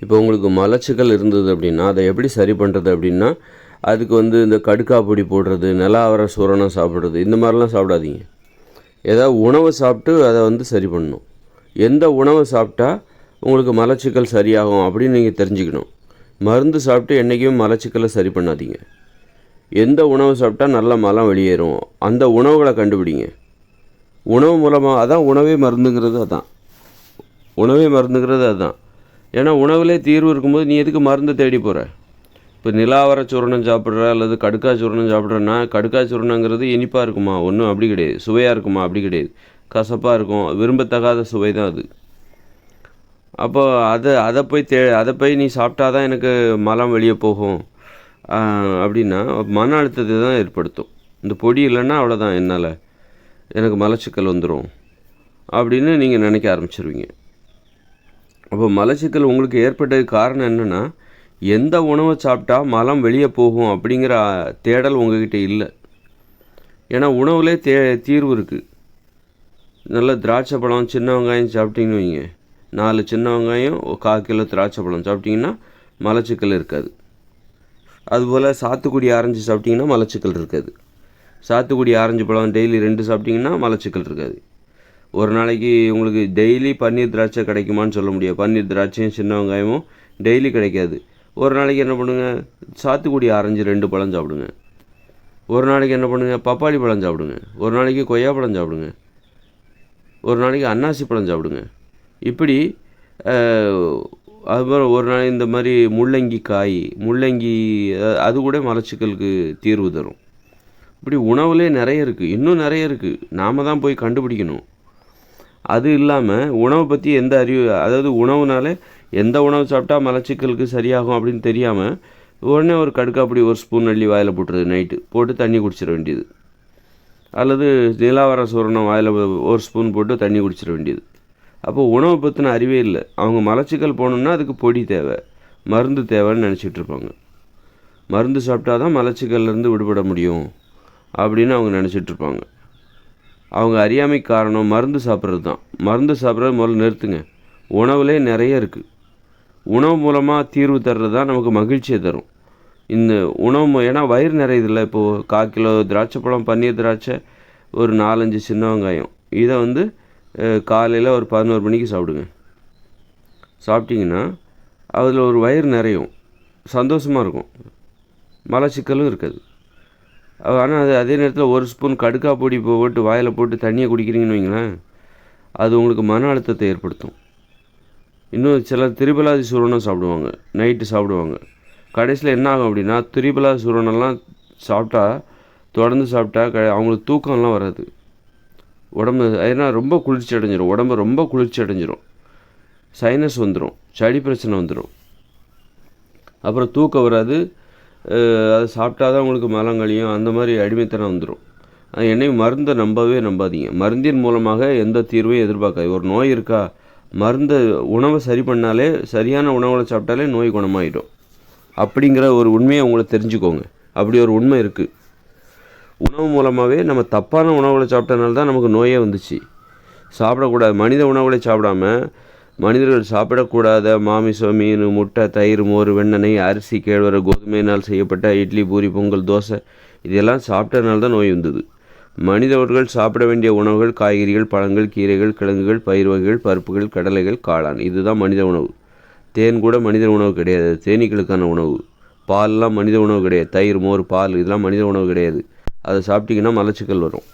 இப்போ உங்களுக்கு மலச்சிக்கல் இருந்தது அப்படின்னா அதை எப்படி சரி பண்ணுறது அப்படின்னா, அதுக்கு இந்த கடுக்கா பொடி போடுறது, நிலாவரை சூரணம் சாப்பிட்றது, இந்த மாதிரிலாம் சாப்பிடாதீங்க. ஏதாவது உணவை சாப்பிட்டு அதை சரி பண்ணணும். எந்த உணவை சாப்பிட்டா உங்களுக்கு மலச்சிக்கல் சரியாகும் அப்படின்னு நீங்கள் தெரிஞ்சுக்கணும். மருந்து சாப்பிட்டு என்றைக்குமே மலச்சிக்கலை சரி பண்ணாதீங்க. எந்த உணவு சாப்பிட்டா நல்ல மலம் வெளியேறும் அந்த உணவுகளை கண்டுபிடிங்க. உணவு மூலமாக அதான் உணவே மருந்துங்கிறது. அதுதான். ஏன்னா உணவுலே தீர்வு இருக்கும்போது நீ எதுக்கு மருந்து தேடி போகிற? இப்போ நிலாவர சூரணம் சாப்பிட்ற அல்லது கடுக்கா சூரணம் சாப்பிட்றன்னா, கடுக்கா சூரணங்கிறது இனிப்பாக இருக்குமா? ஒன்றும் அப்படி கிடையாது. சுவையாக இருக்குமா? அப்படி கிடையாது. கசப்பாக இருக்கும். விரும்பத்தகாத சுவை தான் அது. அப்போ அதை போய் நீ சாப்பிட்டா தான் எனக்கு மலம் வெளியே போகும் அப்படின்னா மன அழுத்தத்தை தான் ஏற்படுத்தும். இந்த பொடி இல்லைன்னா அவ்வளோதான், எனக்கு மலச்சிக்கல் வந்துடும் அப்படின்னு நீங்கள் நினைக்க ஆரம்பிச்சிருவீங்க. அப்போ மலச்சிக்கல் உங்களுக்கு ஏற்பட்டதுக்கு காரணம் என்னென்னா, எந்த உணவை சாப்பிட்டா மலம் வெளியே போகும் அப்படிங்கிற தேடல் உங்ககிட்ட இல்லை. ஏன்னா உணவுலே தீர்வு இருக்குது. நல்ல திராட்சை பழம், சின்ன வெங்காயம் சாப்பிட்டீங்கன்னு வைங்க, 4 சின்ன வெங்காயம் 1/4 கிலோ திராட்சை பழம் சாப்பிட்டிங்கன்னா மலச்சிக்கல் இருக்காது. அதுபோல் சாத்துக்குடி ஆரஞ்சு சாப்பிட்டிங்கன்னா மலச்சிக்கல் இருக்காது. சாத்துக்குடி ஆரஞ்சு பழம் டெய்லி 2 சாப்பிட்டிங்கன்னா மலச்சிக்கல் இருக்காது. ஒரு நாளைக்கு உங்களுக்கு டெய்லி பன்னீர் திராட்சை கிடைக்குமான்னு சொல்ல முடியாது. பன்னீர் திராட்சையும் சின்ன வெங்காயமும் டெய்லி கிடைக்காது. ஒரு நாளைக்கு என்ன பண்ணுங்கள், சாத்துக்குடி ஆரஞ்சு 2 பழம் சாப்பிடுங்க. ஒரு நாளைக்கு என்ன பண்ணுங்கள், பப்பாளி பழம் சாப்பிடுங்க. ஒரு நாளைக்கு கொய்யாப்பழம் சாப்பிடுங்க. ஒரு நாளைக்கு அன்னாசி பழம் சாப்பிடுங்க. இப்படி அதுபோல் ஒரு நாள் இந்த மாதிரி முள்ளங்கி அது கூட மலச்சிக்கலுக்கு தீர்வு தரும். இப்படி உணவுலே நிறைய இருக்குது, இன்னும் நிறைய இருக்குது. நாம் தான் போய் கண்டுபிடிக்கணும். அது இல்லாமல் உணவை பற்றி எந்த அறிவு, அதாவது உணவுனாலே எந்த உணவு சாப்பிட்டா மலச்சிக்கலுக்கு சரியாகும் அப்படின்னு தெரியாமல் உடனே ஒரு கடுக்காப்பொடி 1 ஸ்பூன் அள்ளி வாயில் போட்டுறது, நைட்டு போட்டு தண்ணி குடிச்சிட வேண்டியது. அல்லது நிலாவர சூரணம் வாயில் 1 ஸ்பூன் போட்டு தண்ணி குடிச்சிட வேண்டியது. அப்போ உணவை பற்றின அறிவே இல்லை. அவங்க மலச்சிக்கல் போகணுன்னா அதுக்கு பொடி தேவை, மருந்து தேவைன்னு நினச்சிட்டு இருப்பாங்க. மருந்து சாப்பிட்டா தான் மலச்சிக்கல்லேருந்து விடுபட முடியும் அப்படின்னு அவங்க நினச்சிட்ருப்பாங்க. அவங்க அறியாமை காரணம் மருந்து சாப்பிட்றது தான். மருந்து சாப்பிட்றது முதல்ல நிறுத்துங்க. உணவுலே நிறைய இருக்குது. உணவு மூலமாக தீர்வு தர்றது தான் நமக்கு மகிழ்ச்சியை தரும். இந்த உணவு ஏன்னா வயிறு நிறையுதில்ல. இப்போது 1/4 கிலோ திராட்சை பழம், பன்னீர் திராட்சை, ஒரு 4-5 சின்ன வெங்காயம், இதை காலையில் ஒரு 11 மணிக்கு சாப்பிடுங்க. சாப்பிட்டிங்கன்னா அதில் ஒரு வயிறு நிறையும், சந்தோஷமாக இருக்கும், மலச்சிக்கலும் இருக்காது. ஆனால் அதே நேரத்தில் 1 ஸ்பூன் கடுக்கா பொடி போட்டு வாயில் போட்டு தண்ணியை குடிக்கிறீங்கன்னு வைங்களேன், அது உங்களுக்கு மன அழுத்தத்தை ஏற்படுத்தும். இன்னும் சிலர் திரிபலாதி சூரணம் சாப்பிடுவாங்க, நைட்டு சாப்பிடுவாங்க. கடைசியில் என்ன ஆகும் அப்படின்னா, திரிபலாதி சூரணம்லாம் தொடர்ந்து சாப்பிட்டா அவங்களுக்கு தூக்கம்லாம் வராது. உடம்பு ஏன்னா ரொம்ப குளிர்ச்சி அடைஞ்சிரும், உடம்பு ரொம்ப குளிர்ச்சி அடைஞ்சிரும், சைனஸ் வந்துடும், சளி பிரச்சனை வந்துடும், அப்புறம் தூக்கம் வராது. அதை சாப்பிட்டா தான் உங்களுக்கு மலங்கழியும், அந்த மாதிரி அடிமைத்தனம் வந்துடும். அது என்னையும் மருந்தை நம்பாதீங்க. மருந்தின் மூலமாக எந்த தீர்வையும் எதிர்பார்க்காது. ஒரு நோய் இருக்கா, உணவை சரி பண்ணாலே, சரியான உணவுகளை சாப்பிட்டாலே நோய் குணமாயிடும் அப்படிங்கிற ஒரு உண்மையை உங்களை தெரிஞ்சுக்கோங்க. அப்படி ஒரு உண்மை இருக்குது. உணவு மூலமாகவே நம்ம தப்பான உணவுகளை சாப்பிட்டனால தான் நமக்கு நோயே வந்துச்சு. சாப்பிடக்கூடாது மனித உணவுகளை சாப்பிடாம, மனிதர்கள் சாப்பிடக்கூடாத மாமிசம், மீன், முட்டை, தயிர், மோர், வெண்ணெய், அரிசி, கேழ்வரை, கோதுமையினால் செய்யப்பட்ட இட்லி, பூரி, பொங்கல், தோசை, இதெல்லாம் சாப்பிட்டதுனால தான் நோய் வந்தது. மனிதர்கள் சாப்பிட வேண்டிய உணவுகள் காய்கறிகள், பழங்கள், கீரைகள், கிழங்குகள், பயிர் வகைகள், பருப்புகள், கடலைகள், காளான், இதுதான் மனித உணவு. தேன் கூட மனித உணவு கிடையாது, தேனீக்களுக்கான உணவு. பால்லாம் மனித உணவு கிடையாது. தயிர், மோர், பால் இதெல்லாம் மனித உணவு கிடையாது. அதை சாப்பிட்டிங்கன்னா மலச்சிக்கல் வரும்.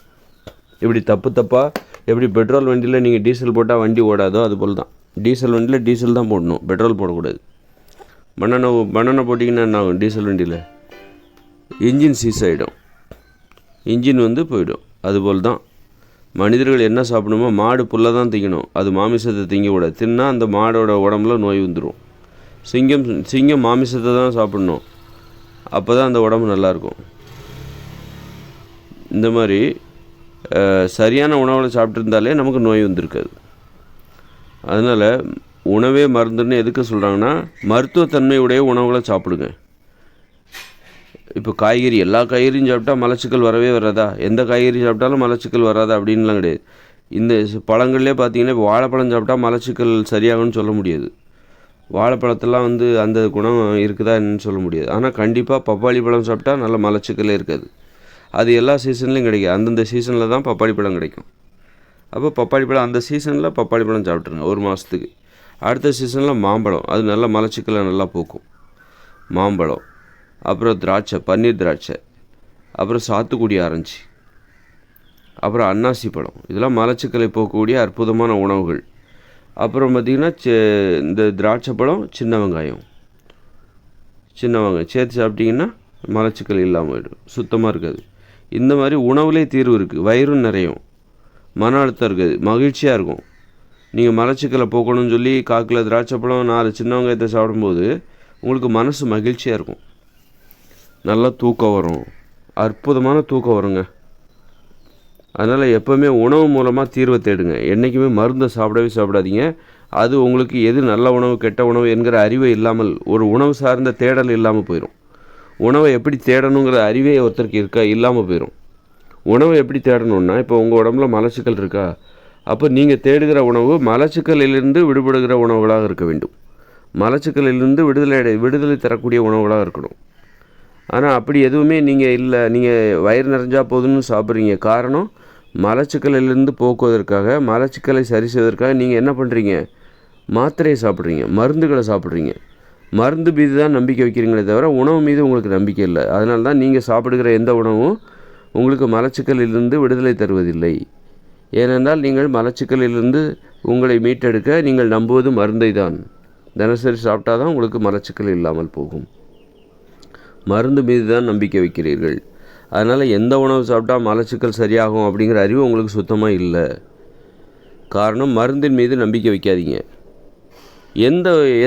இப்படி தப்பாக எப்படி பெட்ரோல் வண்டியில் நீங்கள் டீசல் போட்டால் வண்டி ஓடாதோ அதுபோல் தான். டீசல் வண்டியில் டீசல் தான் போடணும், பெட்ரோல் போடக்கூடாது. மண்ணெண்ணெய் போட்டிங்கன்னா என்ன ஆகும்? டீசல் வண்டியில் இன்ஜின் சீஸ் ஆகிடும், இன்ஜின் போயிடும். அதுபோல் தான் மனிதர்கள் என்ன சாப்பிடணுமோ, மாடு புல்லை தான் திங்கணும், அது மாமிசத்தை திங்கக்கூடாது. தின்னா அந்த மாடோட உடம்புல நோய் வந்துடும். சிங்கம் மாமிசத்தை தான் சாப்பிடணும், அப்போ தான் அந்த உடம்பு நல்லாயிருக்கும். இந்த மாதிரி சரியான உணவுகளை சாப்பிட்ருந்தாலே நமக்கு நோய் வந்திருக்காது. அதனால் உணவே மருந்துன்னு எதுக்கு சொல்கிறாங்கன்னா, மருத்துவத்தன்மையுடைய உணவுகளை சாப்பிடுங்க. இப்போ எல்லா காய்கறியும் சாப்பிட்டா மலச்சிக்கல் வரவே வராதா? எந்த காய்கறி சாப்பிட்டாலும் மலச்சிக்கல் வராதா அப்படின்லாம் கிடையாது. இந்த பழங்கள்லேயே பார்த்தீங்கன்னா, இப்போ வாழைப்பழம் சாப்பிட்டா மலச்சிக்கல் சரியாகும்னு சொல்ல முடியாது. வாழைப்பழத்தெல்லாம் வந்து அந்த குணம் இருக்குதா என்னன்னு சொல்ல முடியாது. ஆனால் கண்டிப்பாக பப்பாளி பழம் சாப்பிட்டா நல்ல மலச்சிக்கலே இருக்காது. அது எல்லா சீசன்லேயும் கிடைக்கும். அந்தந்த சீசனில் தான் பப்பாளி பழம் கிடைக்கும். அப்போ பப்பாளி பழம் அந்த சீசனில் பப்பாளி பழம் சாப்பிட்ருங்க ஒரு மாதத்துக்கு. அடுத்த சீசனில் மாம்பழம், அது நல்ல மலச்சிக்கலை நல்லா போக்கும். மாம்பழம், அப்புறம் திராட்சை, பன்னீர் திராட்சை, அப்புறம் சாத்துக்குடி ஆரஞ்சு, அப்புறம் அன்னாசி பழம், இதெல்லாம் மலச்சிக்கலை போக்கக்கூடிய அற்புதமான உணவுகள். அப்புறம் பார்த்திங்கன்னா இந்த திராட்சை பழம், சின்ன வெங்காயம் சேர்த்து சாப்பிட்டிங்கன்னா மலச்சிக்கல் இல்லாமல் போயிடும், சுத்தமாக இருக்காது. இந்த மாதிரி உணவுலேயே தீர்வு இருக்குது. வயிறும் நிறையும், மன அழுத்தம் இருக்காது, மகிழ்ச்சியாக இருக்கும். நீங்கள் மலச்சிக்கலை போக்கணும்னு சொல்லி காக்கில் திராட்சை பழம் 4 சின்ன வெங்காயத்தை சாப்பிடும்போது உங்களுக்கு மனசு மகிழ்ச்சியாக இருக்கும். நல்லா தூக்கம் வரும், அற்புதமான தூக்கம் வருங்க. அதனால் எப்போவுமே உணவு மூலமாக தீர்வை தேடுங்க. என்றைக்குமே மருந்தை சாப்பிடாதீங்க. அது உங்களுக்கு எது நல்ல உணவு கெட்ட உணவு என்கிற அறிவே இல்லாமல், ஒரு உணவு சார்ந்த தேடல் இல்லாமல் போயிடும். உணவை எப்படி தேடணுங்கிற அறிவே ஒருத்தருக்கு இல்லாமல் போயிடும். உணவை எப்படி தேடணுன்னா, இப்போ உங்கள் உடம்புல மலச்சிக்கல் இருக்கா, அப்போ நீங்கள் தேடுகிற உணவு மலச்சிக்கலிலிருந்து விடுபடுகிற உணவுகளாக இருக்க வேண்டும். மலச்சிக்கலிலிருந்து விடுதலை தரக்கூடிய உணவுகளாக இருக்கணும். ஆனால் அப்படி எதுவுமே நீங்கள் வயிறு நிறைஞ்சா போதும்னு சாப்பிட்றீங்க. காரணம், மலச்சிக்கலிலிருந்து போக்குவதற்காக, மலச்சிக்கலை சரி செய்வதற்காக நீங்கள் என்ன பண்ணுறீங்க, மாத்திரையை சாப்பிட்றீங்க, மருந்துகளை சாப்பிட்றீங்க. மருந்து மீது தான் நம்பிக்கை வைக்கிறீங்களே தவிர உணவு மீது உங்களுக்கு நம்பிக்கை இல்லை. அதனால தான் நீங்கள் சாப்பிடுகிற எந்த உணவும் உங்களுக்கு மலச்சிக்கலிலிருந்து விடுதலை தருவதில்லை. ஏனென்றால் நீங்கள் மலச்சிக்கலிலிருந்து உங்களை மீட்டெடுக்க நீங்கள் நம்புவது மருந்தை தான். தினசரி சாப்பிட்டா தான் உங்களுக்கு மலச்சிக்கல் இல்லாமல் போகும். மருந்து மீது தான் நம்பிக்கை வைக்கிறீர்கள். அதனால் எந்த உணவு சாப்பிட்டா மலச்சிக்கல் சரியாகும் அப்படிங்கிற அறிவு உங்களுக்கு சுத்தமாக இல்லை. காரணம், மருந்தின் மீது நம்பிக்கை வைக்காதீங்க.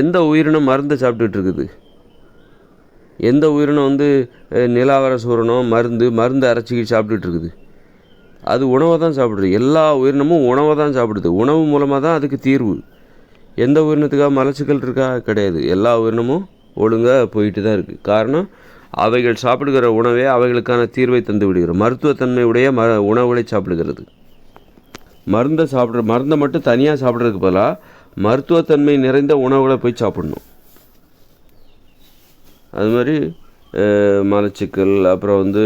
எந்த உயிரினம் மருந்து சாப்பிட்டுட்டு இருக்குது? எந்த உயிரினம் வந்து நிலாவர சூரணம் மருந்து அரைச்சிக்கிட்டு சாப்பிட்டுட்டு இருக்குது? அது உணவை தான் சாப்பிடுது. எல்லா உயிரினமும் உணவை தான் சாப்பிடுது. உணவு மூலமாக தான் அதுக்கு தீர்வு. எந்த உயிரினத்துக்காக மலச்சிக்கல் இருக்கா? கிடையாது. எல்லா உயிரினமும் ஒழுங்காக போயிட்டு தான் இருக்குது. காரணம், அவைகள் சாப்பிடுகிற உணவே அவைகளுக்கான தீர்வை தந்து விடுகிறது. மருத்துவத்தன்மையுடைய உணவுகளை சாப்பிடுகிறது. மருந்தை மட்டும் தனியாக சாப்பிட்றதுக்கு பதிலாக மருத்துவத்தன்மை நிறைந்த உணவுகளை போய் சாப்பிடணும். அது மாதிரி மலச்சிக்கல், அப்புறம் வந்து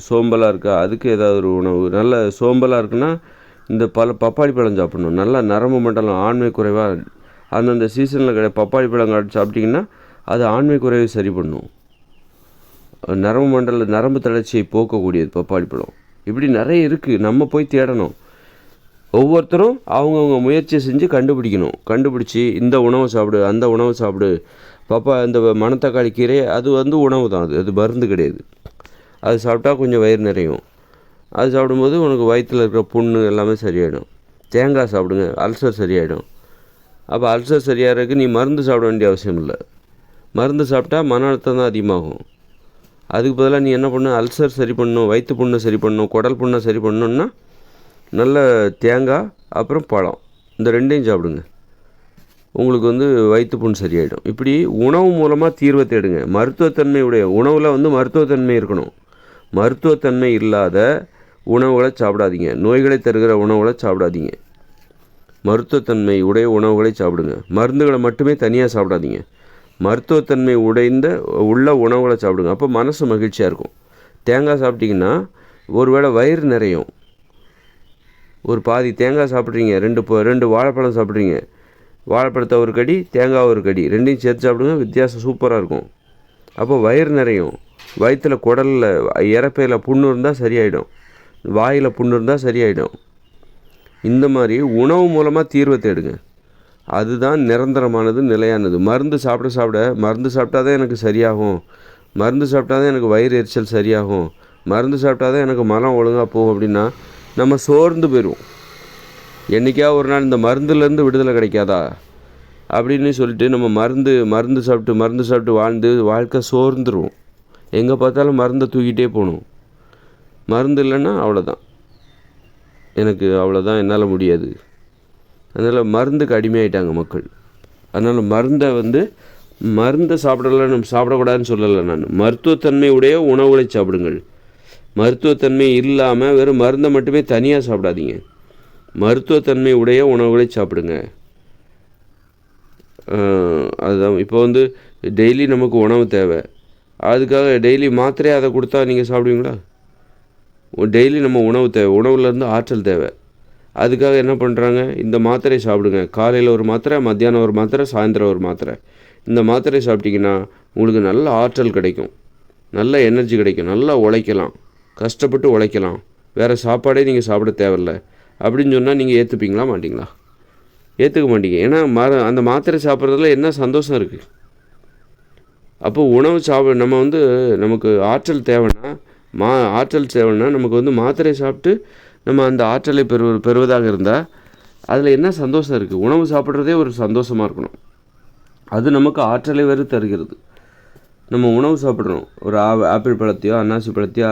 சோம்பலாக இருக்கா, அதுக்கு ஏதாவது ஒரு உணவு. நல்ல சோம்பலாக இருக்குன்னா இந்த பப்பாளி பழம் சாப்பிடணும். நல்லா நரம்பு மண்டலம் ஆண்மை குறைவாக அந்தந்த சீசனில் பப்பாளி பழம் சாப்பிட்டிங்கன்னா அது ஆண்மை குறைவை சரி பண்ணும். நரம்பு தளர்ச்சியை போக்கக்கூடியது பப்பாளி பழம். இப்படி நிறைய இருக்குது, நம்ம போய் தேடணும். ஒவ்வொருத்தரும் அவங்கவுங்க முயற்சியை செஞ்சு கண்டுபிடிச்சி இந்த உணவை சாப்பிடு, அந்த உணவை சாப்பிடு. இந்த மணத்தக்காளி கீரை அது வந்து உணவு தான், அது மருந்து கிடையாது. அது சாப்பிட்டா கொஞ்சம் வயிறு நிறையும். அது சாப்பிடும்போது உனக்கு வயிற்றில் இருக்கிற புண்ணு எல்லாமே சரியாயிடும். தேங்காய் சாப்பிடுங்க, அல்சர் சரியாயிடும். அப்போ அல்சர் சரியாகிறதுக்கு நீ மருந்து சாப்பிட வேண்டிய அவசியம் இல்லை. மருந்து சாப்பிட்டா மன அழுத்தம் தான் அதிகமாகும். அதுக்கு பதிலாக நீ என்ன பண்ணணும், அல்சர் சரி பண்ணணும், வயிற்று புண்ணை சரி பண்ணணும், குடல் புண்ணை சரி பண்ணணுன்னா நல்ல தேங்காய் அப்புறம் பழம், இந்த ரெண்டையும் சாப்பிடுங்க. உங்களுக்கு வந்து வயிற்று புண் சரியாயிடும். இப்படி உணவு மூலமாக தீர்வை தேடுங்க. மருத்துவத்தன்மையுடைய உணவில் வந்து மருத்துவத்தன்மை இருக்கணும். மருத்துவத்தன்மை இல்லாத உணவுகளை சாப்பிடாதீங்க. நோய்களை தருகிற உணவுகளை சாப்பிடாதீங்க. மருத்துவத்தன்மை உடைய உணவுகளை சாப்பிடுங்க. மருந்துகளை மட்டுமே தனியாக சாப்பிடாதீங்க. மருத்துவத்தன்மை உள்ள உணவுகளை சாப்பிடுங்க. அப்போ மனசு மகிழ்ச்சியாக இருக்கும். தேங்காய் சாப்பிட்டிங்கன்னா ஒருவேளை வயிறு நிறையும். ஒரு பாதி தேங்காய் சாப்பிட்றீங்க, 2 வாழைப்பழம் சாப்பிட்றீங்க, வாழைப்பழத்தை ஒரு கடி, தேங்காய் ஒரு கடி, ரெண்டையும் சேர்த்து சாப்பிடுங்க, வித்தியாசம் சூப்பராக இருக்கும். அப்போ வயிறு நிறையும். வயிற்றில் குடலில் இறப்பையில் புண்ணு இருந்தால் சரியாயிடும், வாயில் புண்ணு இருந்தால் சரியாயிடும். இந்த மாதிரி உணவு மூலமாக தீர்வை தேடுங்க. அதுதான் நிரந்தரமானது, நிலையானது. மருந்து சாப்பிட்டா தான் எனக்கு சரியாகும், மருந்து சாப்பிட்டா தான் எனக்கு வயிறு எரிச்சல் சரியாகும், மருந்து சாப்பிட்டா தான் எனக்கு மலம் ஒழுங்காக போகும் அப்படின்னா நம்ம சோர்ந்து போயிடுவோம். என்றைக்காவது ஒரு நாள் இந்த மருந்துலேருந்து விடுதலை கிடைக்காதா அப்படின்னு சொல்லிட்டு நம்ம மருந்து சாப்பிட்டு வாழ்க்கை சோர்ந்துருவோம். எங்கே பார்த்தாலும் மருந்தை தூக்கிட்டே போகணும். மருந்து இல்லைன்னா அவ்வளோதான், என்னால் முடியாது. அதனால் மருந்துக்கு அடிமையாயிட்டாங்க மக்கள். அதனால் மருந்தை சாப்பிடக்கூடாதுன்னு சொல்லலை நான். மருத்துவத்தன்மை உடைய உணவுகளை சாப்பிடுங்கள். மருத்துவத்தன்மை இல்லாமல் வெறும் மருந்தை மட்டுமே தனியாக சாப்பிடாதீங்க. மருத்துவத்தன்மை உடைய உணவுகளை சாப்பிடுங்க. அதுதான் இப்போ வந்து டெய்லி நமக்கு உணவு தேவை. அதுக்காக டெய்லி மாத்திரையை அதை கொடுத்தா நீங்கள் சாப்பிடுவீங்களா? டெய்லி நம்ம உணவு தேவை, உணவுலேருந்து ஆற்றல் தேவை. அதுக்காக என்ன பண்ணுறாங்க, இந்த மாத்திரையை சாப்பிடுங்க. காலையில் ஒரு மாத்திரை, மத்தியானம் ஒரு மாத்திரை, சாயந்தரம் ஒரு மாத்திரை. இந்த மாத்திரையை சாப்பிட்டிங்கன்னா உங்களுக்கு நல்ல ஆற்றல் கிடைக்கும், நல்ல எனர்ஜி கிடைக்கும், நல்லா உழைக்கலாம், கஷ்டப்பட்டு உழைக்கலாம், வேறு சாப்பாடே நீங்கள் சாப்பிட தேவையில்ல அப்படின்னு சொன்னால் நீங்கள் ஏற்றுப்பீங்களா மாட்டிங்களா? ஏற்றுக்க மாட்டீங்க. ஏன்னா அந்த மாத்திரை சாப்பிட்றதுல என்ன சந்தோஷம் இருக்குது? அப்போ உணவு நம்ம வந்து நமக்கு ஆற்றல் தேவைன்னா ஆற்றல் தேவைன்னா நமக்கு வந்து மாத்திரை சாப்பிட்டு நம்ம அந்த ஆற்றலை பெறுவதாக இருந்தால் அதில் என்ன சந்தோஷம் இருக்குது? உணவு சாப்பிட்றதே ஒரு சந்தோஷமாக இருக்கணும். அது நமக்கு ஆற்றலை வேறு தருகிறது. நம்ம உணவு சாப்பிட்றோம், ஒரு ஆப்பிள் பழத்தையோ அன்னாசி பழத்தையோ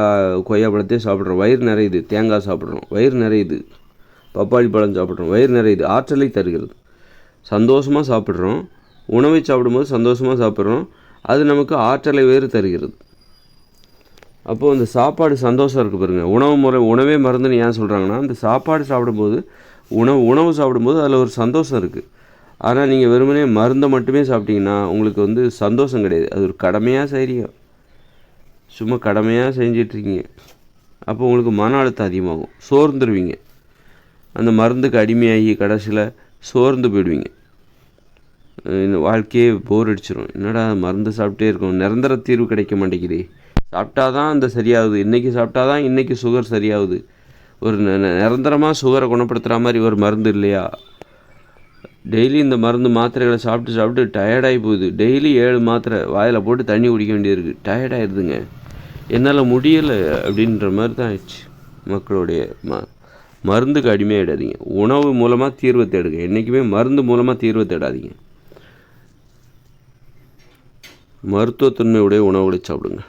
கொய்யா பழத்தையோ சாப்பிட்றோம், வயிறு நிறையுது. தேங்காய் சாப்பிட்றோம், வயிறு நிறையுது. பப்பாளி பழம் சாப்பிட்றோம், வயிறு நிறையுது. ஆற்றலை தருகிறது. சந்தோஷமாக சாப்பிட்றோம், உணவை சாப்பிடும்போது சந்தோஷமாக சாப்பிட்றோம், அது நமக்கு ஆற்றலை வேறு தருகிறது. அப்போது அந்த சாப்பாடு சந்தோஷம் இருக்குது பாருங்கள். உணவே மருந்துன்னு ஏன் சொல்கிறாங்கன்னா, அந்த சாப்பாடு சாப்பிடும்போது உணவு சாப்பிடும்போது அதில் ஒரு சந்தோஷம் இருக்குது. ஆனால் நீங்கள் வெறுமனே மருந்தை மட்டுமே சாப்பிட்டீங்கன்னா உங்களுக்கு வந்து சந்தோஷம் கிடையாது. அது ஒரு கடமையாக செய்கிறீங்க, சும்மா கடமையாக செஞ்சிட்ருக்கீங்க. அப்போ உங்களுக்கு மன அழுத்தம் அதிகமாகும், சோர்ந்துருவீங்க. அந்த மருந்துக்கு அடிமையாகி கடைசியில் சோர்ந்து போயிடுவீங்க. இந்த வாழ்க்கையே போர் அடிச்சிடும். என்னடா மருந்து சாப்பிட்டே இருக்கணும், நிரந்தர தீர்வு கிடைக்க மாட்டேங்குது. சாப்பிட்டா தான் அந்த சரியாகுது, இன்றைக்கி சாப்பிட்டா தான் இன்றைக்கி சுகர் சரியாகுது. ஒரு நிரந்தரமாக சுகரை குணப்படுத்துகிற மாதிரி ஒரு மருந்து இல்லையா? டெய்லி இந்த மாத்திரைகளை சாப்பிட்டு டயர்டாகி போகுது. டெய்லி 7 மாத்திரை வாயில் போட்டு தண்ணி குடிக்க வேண்டியது இருக்குது. டயர்டாகிடுதுங்க, என்னால் முடியலை அப்படின்ற மாதிரி தான் ஆயிடுச்சு மக்களுடைய. மருந்துக்கு அடிமையாகிடாதீங்க. உணவு மூலமாக தீர்வை தேடுங்க. என்றைக்குமே மருந்து மூலமாக தீர்வை தேடாதீங்க. மருத்துவத்தன்மையுடைய உணவுகளை சாப்பிடுங்க.